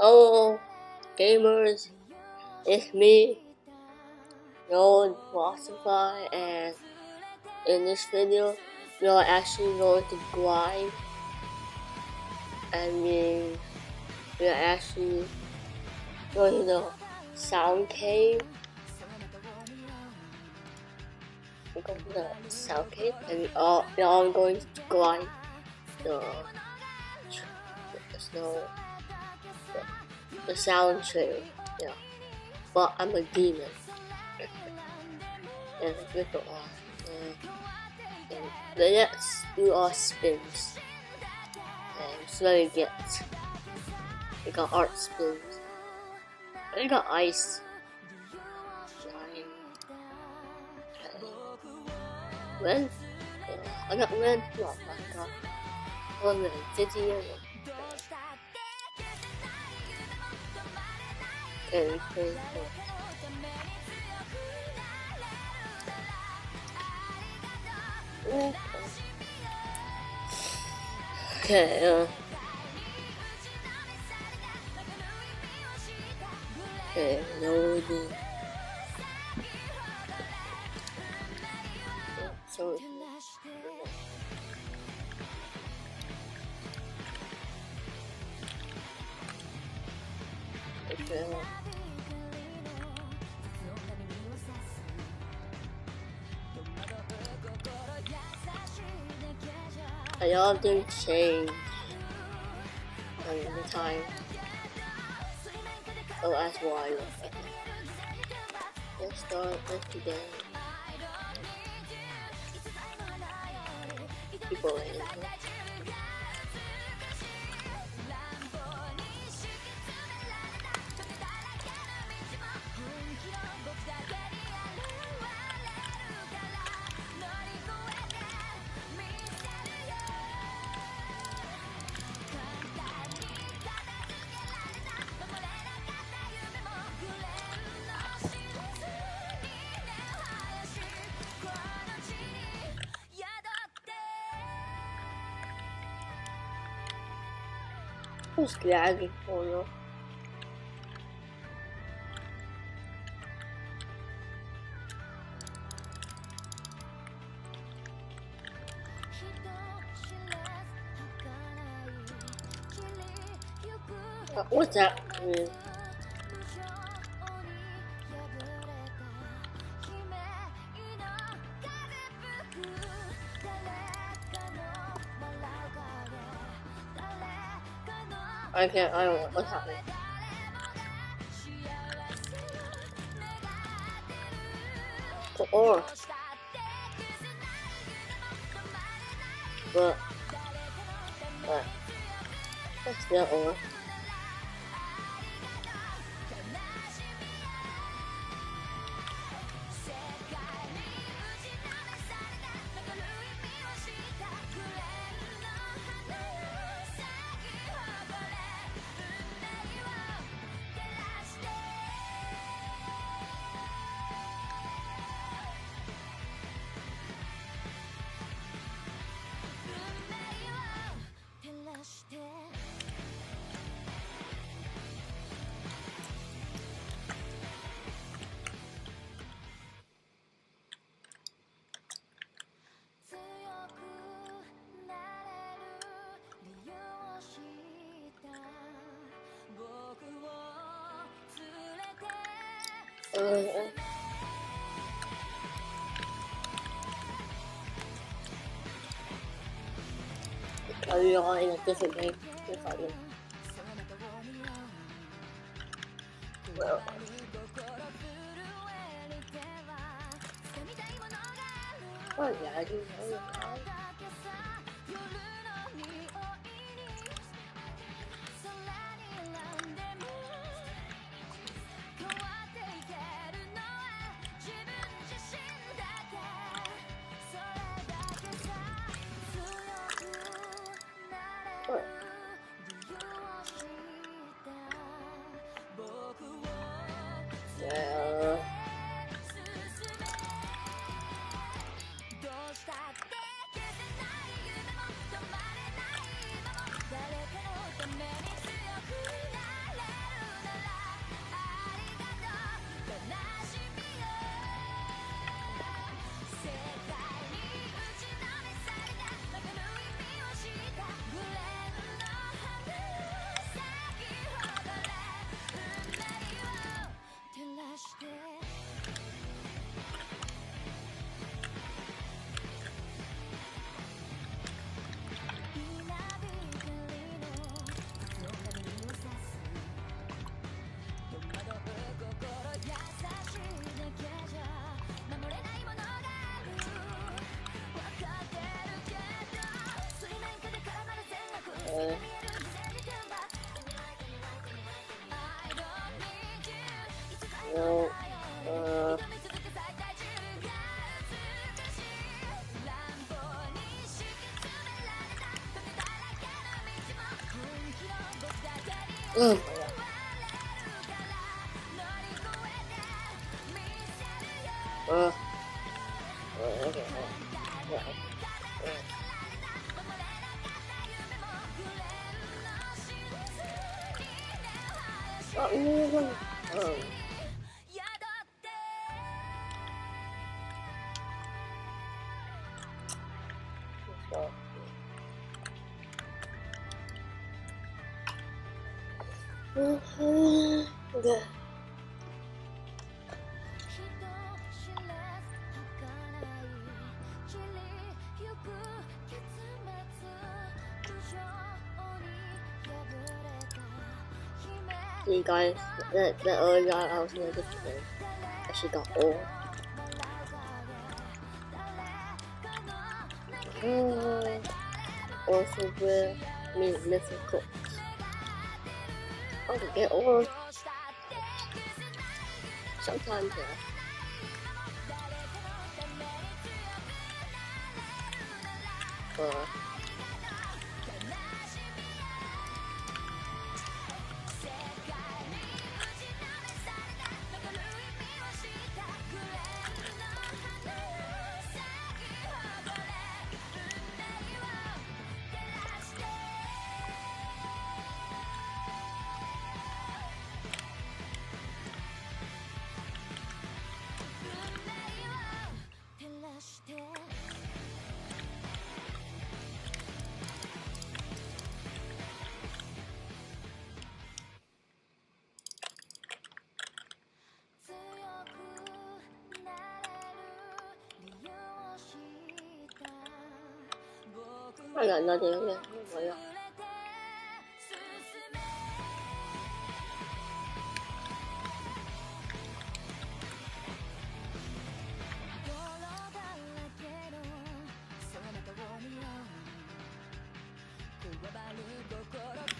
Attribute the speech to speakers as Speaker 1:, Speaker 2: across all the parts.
Speaker 1: Hello, gamers, it's me, Nolan Philosophy, and in this video, we are actually going to grind. We are actually going to the sound cave. We're going to the sound cave, and we are going to grind the sound tree. Yeah, but I'm a demon. And rip it off. And let's do our spins. And so we got art spins. We got ice. Red? I got red. Oh my god. Oh man, 50 years old. Okay, Okay, loading. So okay. A lot of them change the time. Oh, that's why. Let's start with today. People in here. Who's lagging for you? What's that mean? I don't know what's happening. Or, but, that's the or. Are you all in a different game? Well, oh yeah, I do know that. Yeah. Oh my god. Okay. Okay. See guys, the other guy I was gonna get today actually got old. Also with me difficult. How to get old? Sometimes yeah. I got nothing again. Oh my god.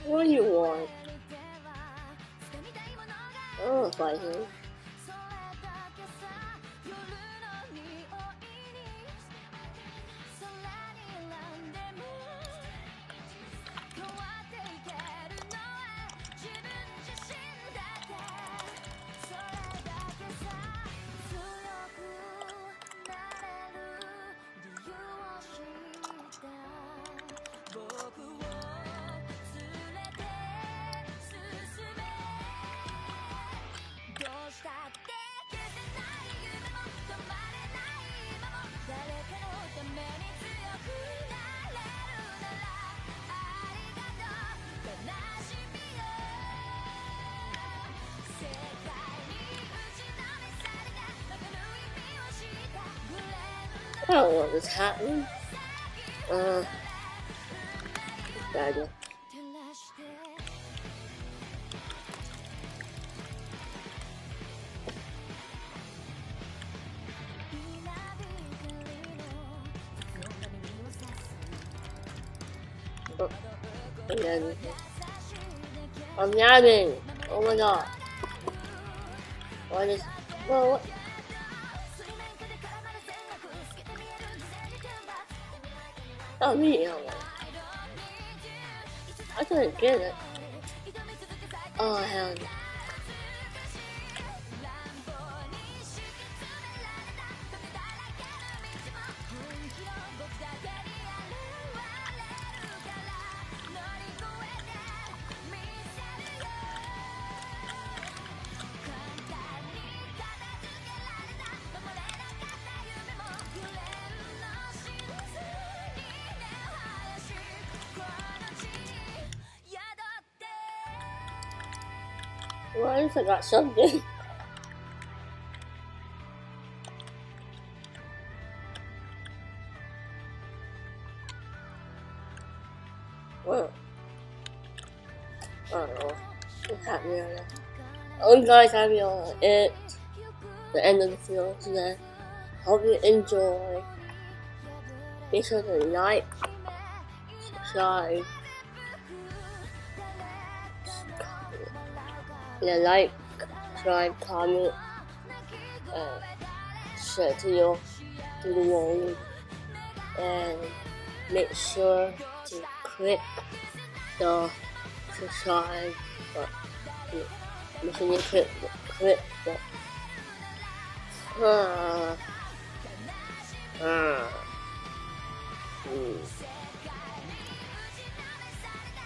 Speaker 1: What do you want? I don't want to fight him. I don't want this happening. Bad idea. And then I'm yapping. Oh my god. What is? Well, what? Oh, me. I couldn't get it. Oh, hell no. Well, at least I got something. Well, I don't know what's happening right now. Oh, guys, have you all at the end of the video today. Hope you enjoy. Make sure to like, subscribe. Yeah, like, subscribe, comment, share to the world, and make sure to click the subscribe but mission is hit but ah, ah.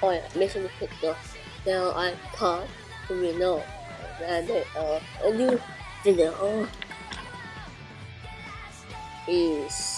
Speaker 1: Oh yeah, mission hit though. Now I thought you know that a new video is